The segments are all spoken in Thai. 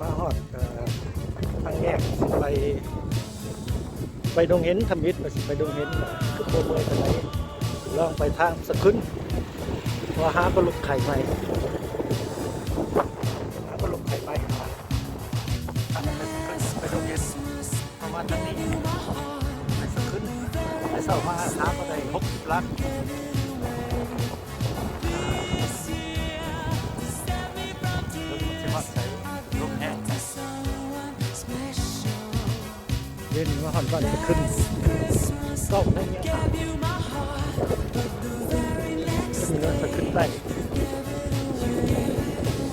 มาฮอดทางแยกไปดงเห็นทำมิตรไปดงเห็นคือโคเมย์กันไหนลองไปทางสะขึ้นว่าหาปลาลูกไข่ใหม่หาปลาลูกไข่ใหม่ไปดงเห็นประมาณทางนี้ไปสะขึ้นไปเศร้ามาหาก็ได้60 ลักเย็นมาหอนบ้านจะขึ้นก็ได้เงี้ยขึ้นแล้วจะขึ้นได้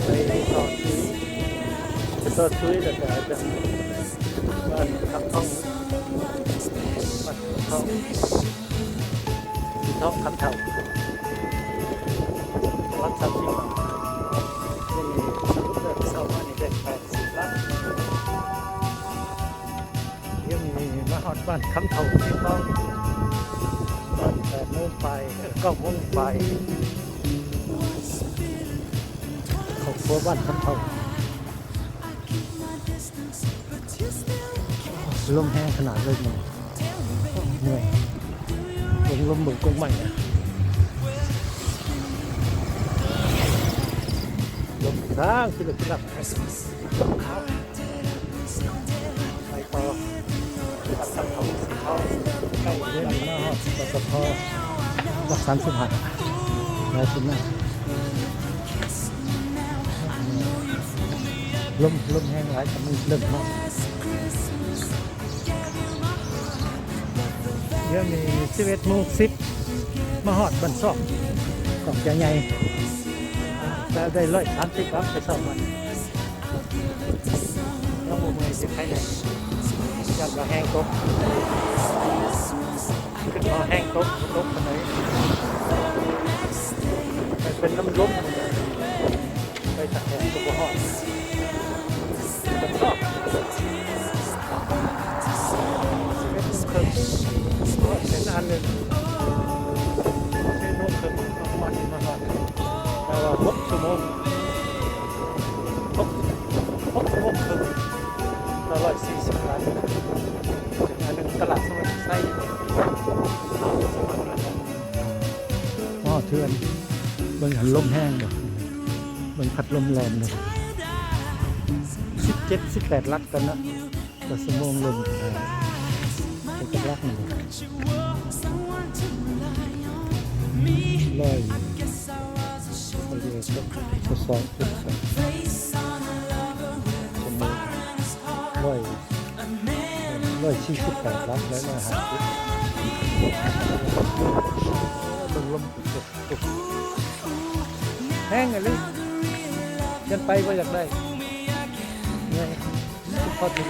ไปต่อซื้อแต่จะบ้านขับท่องบ้านขับท่องที่ท้องขับเท่ารักษาที่บ้านนี่สรุปเดินเศร้ามานี่ได้80 ลักยังมีมาฮอดบ้านคำเท่าที่ต้องตอน8 โมงไป9 โมงไปเขาครัวบ้านคำเท่าลมแห้งขนาดเลยมันเหนื่อยลมเหมือนกงใหม่ลมทางที่เราขึ้นไปต่อใกล้เรื่องหน้าฮอดปตท.รักษาสุพรรณนายคุณน่าลมแห้งหลายแต่มันเริ่มมากเดี๋ยวมี11 โมง 10มาฮอดบันซอกกล่องใหญ่ๆแต่ได้130 ลักไปสอบมันน้องบุ๋มเองจะใครเนี่ยอยากจะแห้งตกขึ้นมาแห้งตกกันไหนเป็นน้ำล้มไปตักแห้งตกหอดเป็นชอบเป็นอันหนึ่งเป็นนุ่มขึ้นมันมาหอดแต่ว่า6 ชั่วโมง6 ชั่วโมงครึ่ง140 ล้านอันหนึ่งตลาดสมุทรไซเทือนเบิ่งหันลมแห้งบ่เบิ่งพัดลมแรงเลย17-18 ลักกันนะต่อชั่วโมงลมเป็นลักหนึ่งร้อยทดสอบชั่วโมง148 ลักและ150ลมแห้งเลยยันไปก็อยากได้เนี่ยพอถึง